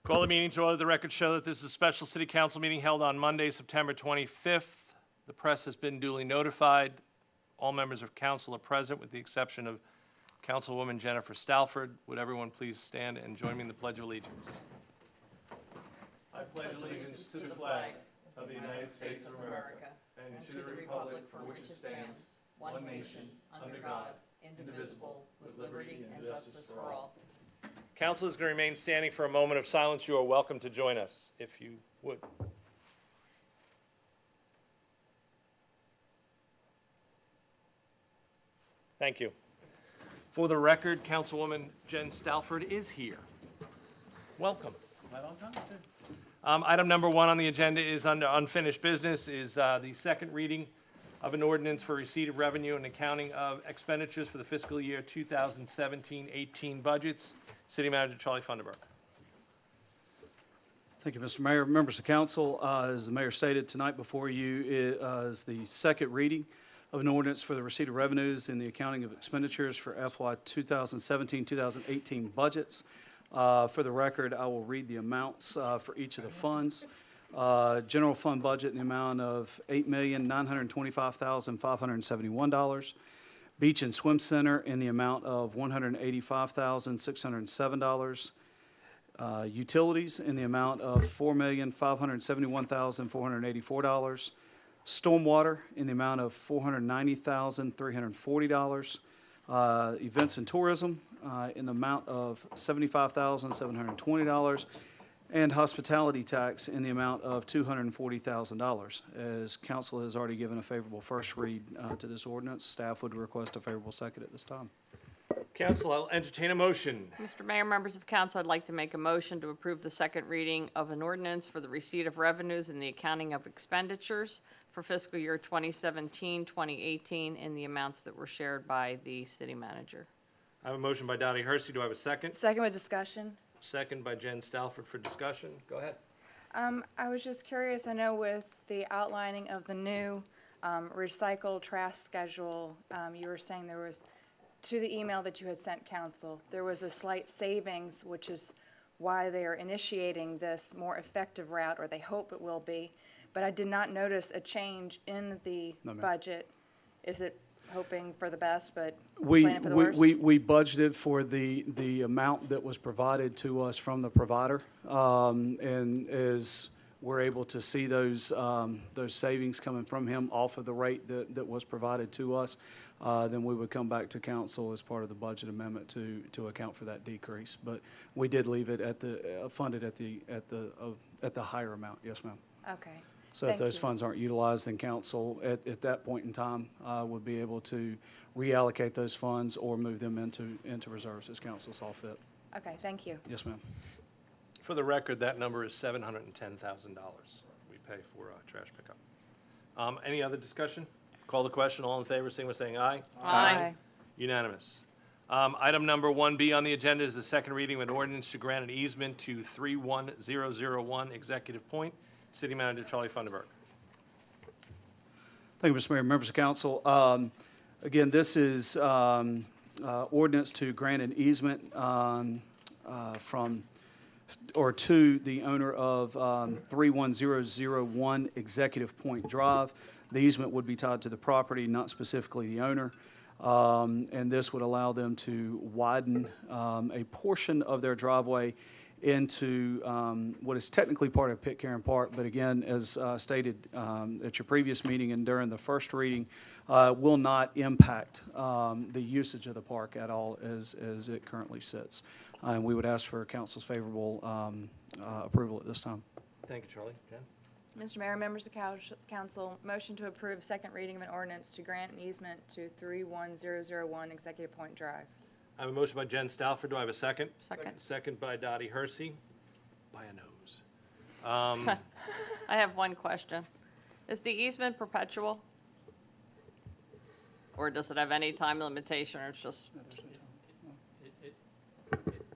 Call the meeting to order. The record show that this is a special city council meeting held on Monday, September 25th. The press has been duly notified. All members of council are present with the exception of Councilwoman Jennifer Stalford. Would everyone please stand and join me in the Pledge of Allegiance? I pledge allegiance to the flag of the United States of America and to the republic for which it stands, one nation, under God, indivisible, with liberty and justice for all. Council is going to remain standing for a moment of silence. You are welcome to join us, if you would. Thank you. For the record, Councilwoman Jen Stalford is here. Welcome. Right on time. Item number 1 on the agenda is under unfinished business, is the second reading of an ordinance for receipt of revenue and accounting of expenditures for the fiscal year 2017-18 budgets. City Manager Charlie Funderburk. Thank you, Mr. Mayor. Members of council, as the mayor stated, tonight before you is the second reading of an ordinance for the receipt of revenues and the accounting of expenditures for FY 2017-2018 budgets. For the record, I will read the amounts for each of the funds. General fund budget in the amount of $8,925,571. Beach and Swim Center in the amount of $185,607. Utilities in the amount of $4,571,484. Stormwater in the amount of $490,340. Events and tourism in the amount of $75,720. And hospitality tax in the amount of $240,000. As council has already given a favorable first read to this ordinance, staff would request a favorable second at this time. Council, I'll entertain a motion. Mr. Mayor, members of council, I'd like to make a motion to approve the second reading of an ordinance for the receipt of revenues and the accounting of expenditures for fiscal year 2017-2018 in the amounts that were shared by the city manager. I have a motion by Dottie Hersey. Do I have a second? Second with discussion. Second by Jen Stalford for discussion. Go ahead. I was just curious, I know with the outlining of the new recycle trash schedule, you were saying there was, to the email that you had sent council, there was a slight savings, which is why they are initiating this more effective route, or they hope it will be. But I did not notice a change in the budget. Is it hoping for the best, but planning for the worst? We budgeted for the amount that was provided to us from the provider, and as we're able to see those savings coming from him off of the rate that was provided to us, then we would come back to council as part of the budget amendment to account for that decrease. But we did leave it at the funded at the higher amount. Yes, ma'am. Okay. So if those funds aren't utilized, then council at that point in time would be able to reallocate those funds or move them into reserves as council saw fit. Okay, thank you. Yes, ma'am. For the record, that number is $710,000 we pay for trash pickup. Any other discussion? Call the question. All in favor, signify by saying aye. Aye. Unanimous. Item number 1B on the agenda is the second reading of an ordinance to grant an easement to 31001 Executive Point. City Manager Charlie Funderburk. Thank you, Mr. Mayor, members of council. Again, this is ordinance to grant an easement from or to the owner of 31001 Executive Point Drive. The easement would be tied to the property, not specifically the owner. And this would allow them to widen a portion of their driveway into what is technically part of Pitcairn Park, but again, as stated at your previous meeting and during the first reading, will not impact the usage of the park at all as it currently sits. And we would ask for council's favorable approval at this time. Thank you, Charlie. Jen? Mr. Mayor, members of council, motion to approve second reading of an ordinance to grant an easement to 31001 Executive Point Drive. I have a motion by Jen Stalford. Do I have a second? Second. Second by Dottie Hersey. By a nose. I have one question. Is the easement perpetual? Or does it have any time limitation, or it's just,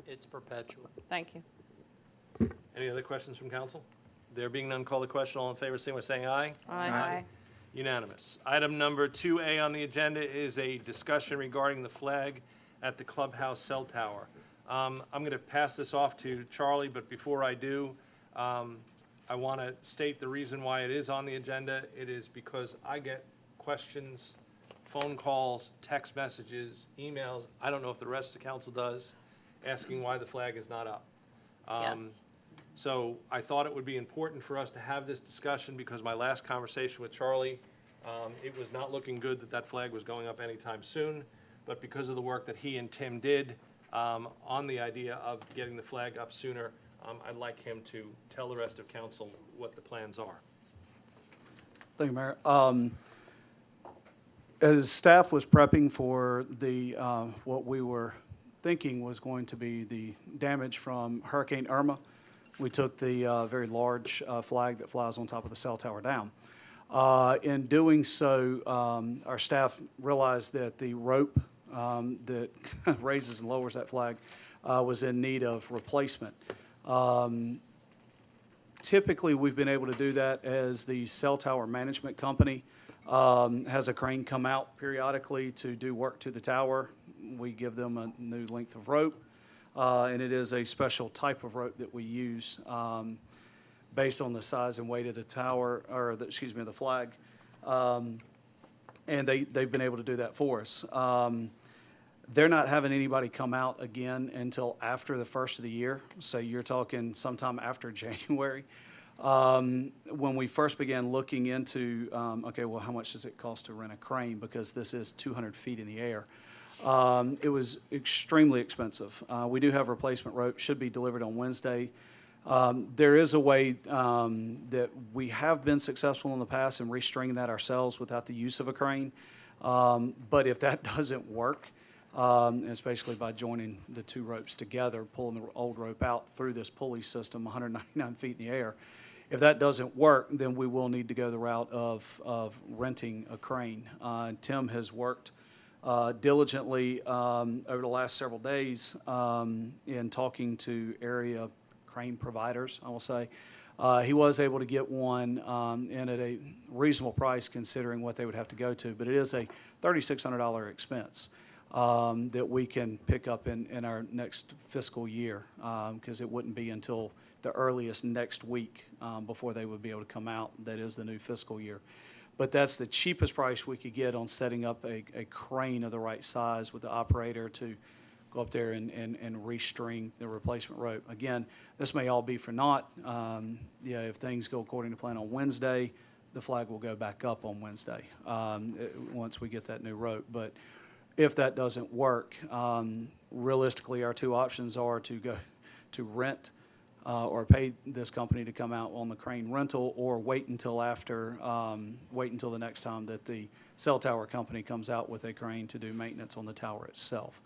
It's perpetual. thank you. Any other questions from council? There being none, call the question. All in favor, signify by saying aye. Aye. Unanimous. Item number 2A on the agenda is a discussion regarding the flag at the clubhouse cell tower. I'm going to pass this off to Charlie, but before I do, I want to state the reason why it is on the agenda. It is because I get questions, phone calls, text messages, emails, I don't know if the rest of the council does, asking why the flag is not up. Yes. So I thought it would be important for us to have this discussion because my last conversation with Charlie, it was not looking good that that flag was going up anytime soon. But because of the work that he and Tim did on the idea of getting the flag up sooner, I'd like him to tell the rest of council what the plans are. Thank you, Mayor. As staff was prepping for the, what we were thinking was going to be the damage from Hurricane Irma, we took the very large flag that flies on top of the cell tower down. In doing so, our staff realized that the rope that raises and lowers that flag was in need of replacement. Typically, we've been able to do that as the cell tower management company has a crane come out periodically to do work to the tower. We give them a new length of rope, and it is a special type of rope that we use based on the size and weight of the tower, or the, excuse me, the flag. And they've been able to do that for us. They're not having anybody come out again until after the first of the year, so you're talking sometime after January. When we first began looking into, okay, well, how much does it cost to rent a crane, because this is 200 feet in the air, it was extremely expensive. We do have replacement rope, should be delivered on Wednesday. There is a way that we have been successful in the past in restringing that ourselves without the use of a crane. But if that doesn't work, it's basically by joining the two ropes together, pulling the old rope out through this pulley system 199 feet in the air. If that doesn't work, then we will need to go the route of renting a crane. Tim has worked diligently over the last several days in talking to area crane providers, I will say. He was able to get one in at a reasonable price considering what they would have to go to, but it is a $3,600 expense that we can pick up in our next fiscal year, because it wouldn't be until the earliest next week before they would be able to come out. That is the new fiscal year. But that's the cheapest price we could get on setting up a crane of the right size with the operator to go up there and restring the replacement rope. Again, this may all be for naught. Yeah, if things go according to plan on Wednesday, the flag will go back up on Wednesday once we get that new rope. But if that doesn't work, realistically, our two options are to go to rent or pay this company to come out on the crane rental, or wait until the next time that the cell tower company comes out with a crane to do maintenance on the tower itself.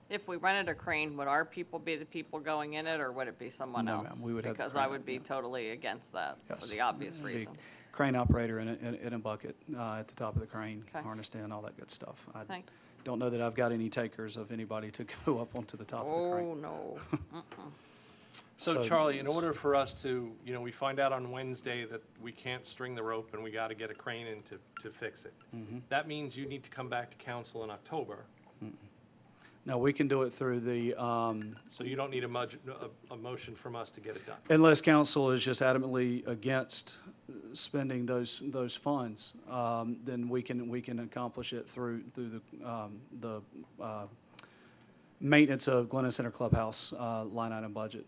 If we rented a crane, would our people be the people going in it, or would it be someone No, else? ma'am, we would have the Because crane, I would be yeah. totally against that, for Yes. the obvious The reason. crane operator in a bucket at the top of the crane, Okay. harnessed in, all that good stuff. I Thanks. don't know that I've got any takers of anybody to go up onto the top of the Oh, crane. no. So Charlie, in order for us to, we find out on Wednesday that we can't string the rope and we got to get a crane in to fix it. That means you need to come back to council in October. No, we can do it through the, So you don't need a motion from us to get it done. unless council is just adamantly against spending those funds, then we can accomplish it through the maintenance of Glennon Center Clubhouse line item budget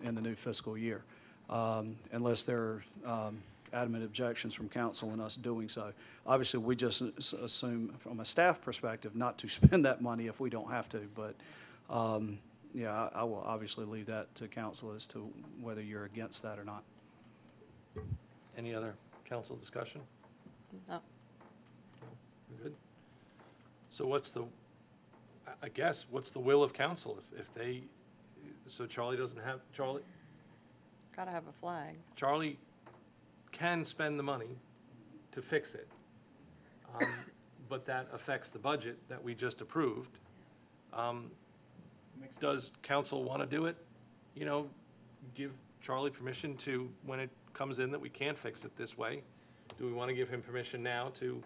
in the new fiscal year, unless there are adamant objections from council in us doing so. Obviously, we just assume from a staff perspective not to spend that money if we don't have to, but yeah, I will obviously leave that to council as to whether you're against that or not. Any other council discussion? No. Good. So what's the will of council if they, so Charlie doesn't have, Gotta have a flag. Charlie can spend the money to fix it, but that affects the budget that we just approved. Does council want to do it? Give Charlie permission to, when it comes in that we can't fix it this way, do we want to give him permission now to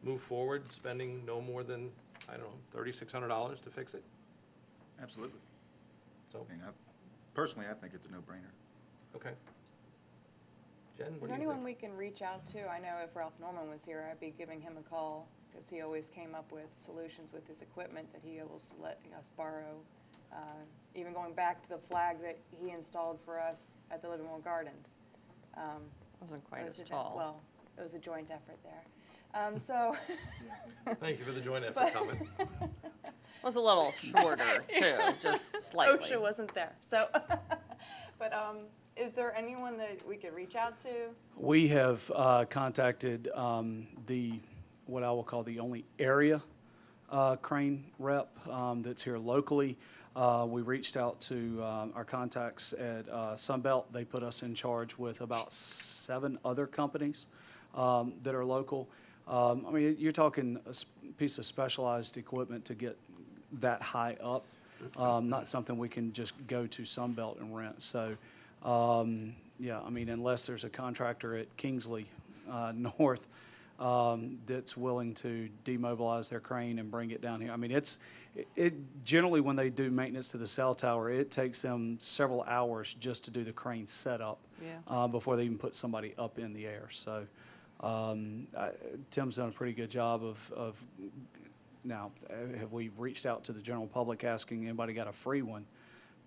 move forward, spending no more than, I don't know, $3,600 to fix it? Absolutely. So, Personally, I think it's a no-brainer. okay. Jen, Is what there do you anyone think? we can reach out to? I know if Ralph Norman was here, I'd be giving him a call, because he always came up with solutions with his equipment that he always let us borrow. Even going back to the flag that he installed for us at the Livermore Gardens. Wasn't It quite was as a- tall. Well, it was a joint effort there. So, Thank you for the joint effort comment. Was a little shorter too, just slightly. OSHA wasn't there, so, but, is there anyone that we could reach out to? We have contacted what I will call the only area crane rep that's here locally. We reached out to our contacts at Sunbelt. They put us in charge with about 7 other companies that are local. I mean, you're talking a piece of specialized equipment to get that high up, not something we can just go to Sunbelt and rent. So, yeah, I mean, unless there's a contractor at Kingsley North that's willing to demobilize their crane and bring it down here. I mean, it generally, when they do maintenance to the cell tower, it takes them several hours just to do the crane setup Yeah. before they even put somebody up in the air. So Tim's done a pretty good job of now, have we reached out to the general public asking anybody got a free one?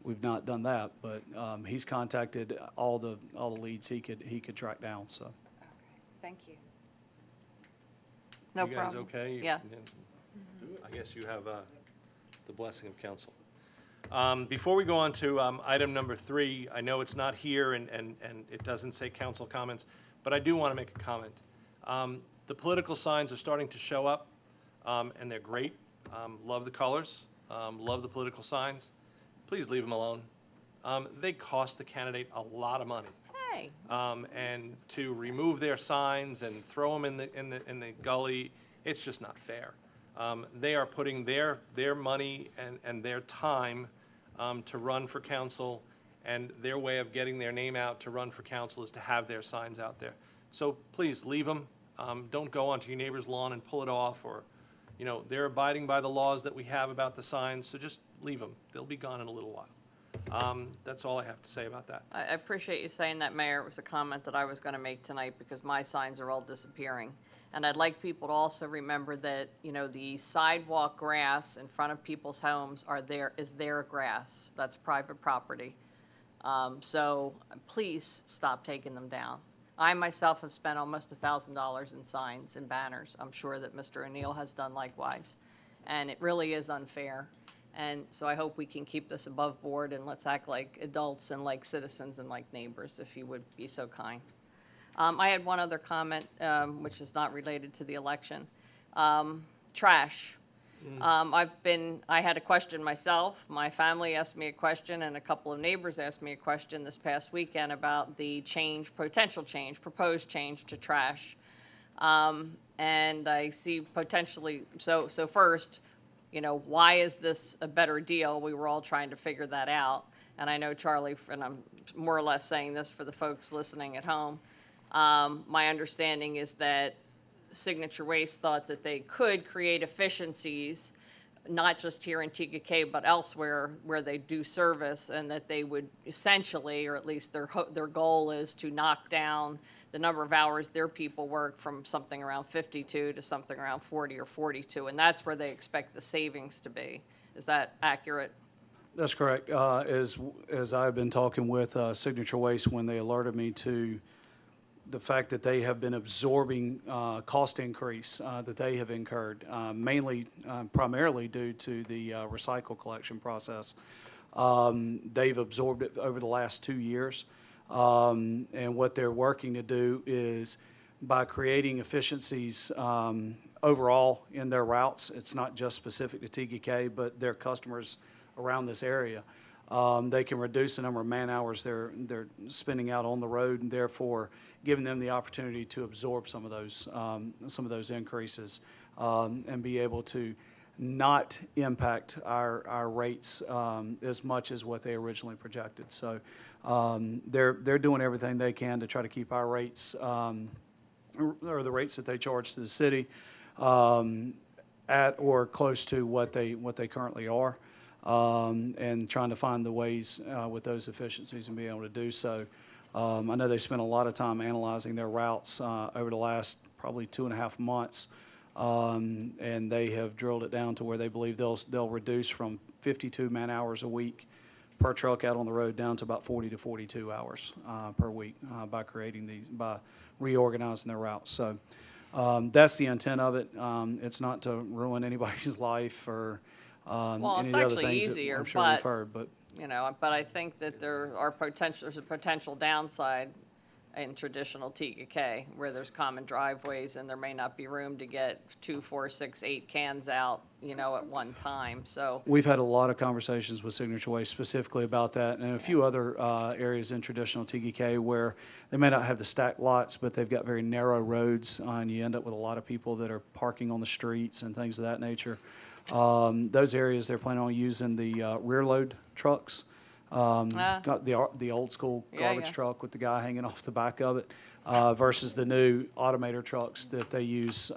We've not done that, but he's contacted all the leads he could track down, so. Okay, thank you. No You guys problem. okay? Yeah. I guess you have the blessing of council. Before we go on to item number 3, I know it's not here and it doesn't say council comments, but I do want to make a comment. The political signs are starting to show up, and they're great. Love the colors, love the political signs. Please leave them alone. They cost the candidate a lot of money. Hey, And to remove their signs and throw them in the gully, it's just not fair. They are putting their money and their time to run for council, and their way of getting their name out to run for council is to have their signs out there. So please, leave them. Don't go onto your neighbor's lawn and pull it off, or, you know, they're abiding by the laws that we have about the signs, so just leave them. They'll be gone in a little while. That's all I have to say about that. I appreciate you saying that, Mayor. It was a comment that I was going to make tonight because my signs are all disappearing. And I'd like people to also remember that, you know, the sidewalk grass in front of people's homes is their grass. That's private property. So please stop taking them down. I myself have spent almost $1,000 in signs and banners. I'm sure that Mr. O'Neill has done likewise. And it really is unfair. And so I hope we can keep this above board, and let's act like adults and like citizens and like neighbors, if you would be so kind. I had one other comment, which is not related to the election. Trash. I had a question myself. My family asked me a question, and a couple of neighbors asked me a question this past weekend about the proposed change to trash. And I see potentially, so first, you know, why is this a better deal? We were all trying to figure that out. And I know Charlie, and I'm more or less saying this for the folks listening at home, my understanding is that Signature Waste thought that they could create efficiencies, not just here in Tega, but elsewhere where they do service, and that they would essentially, or at least their goal is to knock down the number of hours their people work from something around 52 to something around 40 or 42, and that's where they expect the savings to be. Is that accurate? That's correct. As I've been talking with Signature Waste, when they alerted me to the fact that they have been absorbing cost increase that they have incurred, primarily due to the recycle collection process. They've absorbed it over the last 2 years. And what they're working to do is, by creating efficiencies overall in their routes, it's not just specific to TGK, but their customers around this area, they can reduce the number of man hours they're spending out on the road, and therefore giving them the opportunity to absorb some of those increases and be able to not impact our rates as much as what they originally projected. So they're doing everything they can to try to keep our rates, or the rates that they charge to the city, at or close to what they currently are. and trying to find the ways with those efficiencies and being able to do so. I know they spent a lot of time analyzing their routes over the last probably 2.5 months, and they have drilled it down to where they believe they'll reduce from 52 man-hours a week per truck out on the road down to about 40 to 42 hours per week by reorganizing their routes. So that's the intent of it. It's not to ruin anybody's life or Well, any it's of the other actually things that easier, I'm sure we've but- heard, but. But I think that there's a potential downside in traditional Tega K, where there's common driveways and there may not be room to get 2, 4, 6, 8 cans out, at one time, so. We've had a lot of conversations with Signature Waste specifically about that, and a few other areas in traditional TGK where they may not have the stacked lots, but they've got very narrow roads, and you end up with a lot of people that are parking on the streets and things of that nature. Those areas, they're planning on using the rear load trucks. Got the old school Yeah, garbage yeah. truck with the guy hanging off the back of it, versus the new automator trucks that they use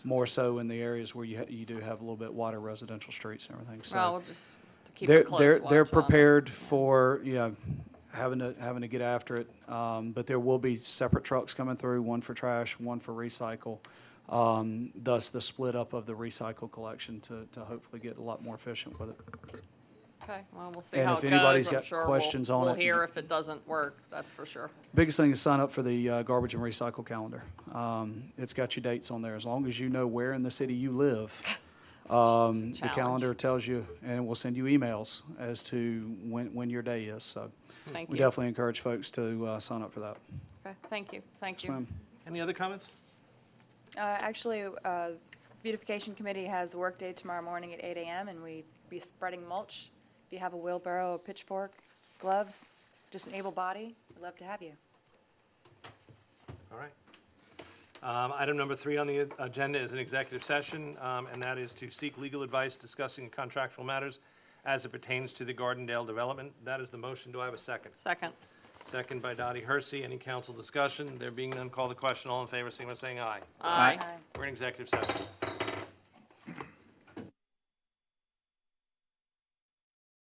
more so in the areas where you do have a little bit wider residential streets and everything. So Well, we'll just keep they're a close watch they're on it. prepared for having to get after it. But there will be separate trucks coming through, one for trash, one for recycle. Thus the split up of the recycle collection to hopefully get a lot more efficient with it. Okay, well, we'll see And how if it anybody's goes. I'm got sure questions on we'll it- hear if it doesn't work, that's for sure. Biggest thing is sign up for the garbage and recycle calendar. It's got your dates on there. As long as you know where in the city you live, the Challenge. calendar tells you, and we'll send you emails as to when your day is. So Thank we you. definitely encourage folks to sign up for that. Okay, thank you, thank Yes, you. ma'am. Any other comments? Actually, beautification committee has a work day tomorrow morning at 8 a.m. and we'd be spreading mulch. If you have a wheelbarrow, a pitchfork, gloves, just an able body, we'd love to have you. All right. Item number 3 on the agenda is an executive session, and that is to seek legal advice discussing contractual matters as it pertains to the Gardendale development. That is the motion. Do I have a second? Second, Second by Dottie Hersey. Any council discussion? There being none, call the question. All in favor, signify by saying aye. aye. Aye. We're in executive session.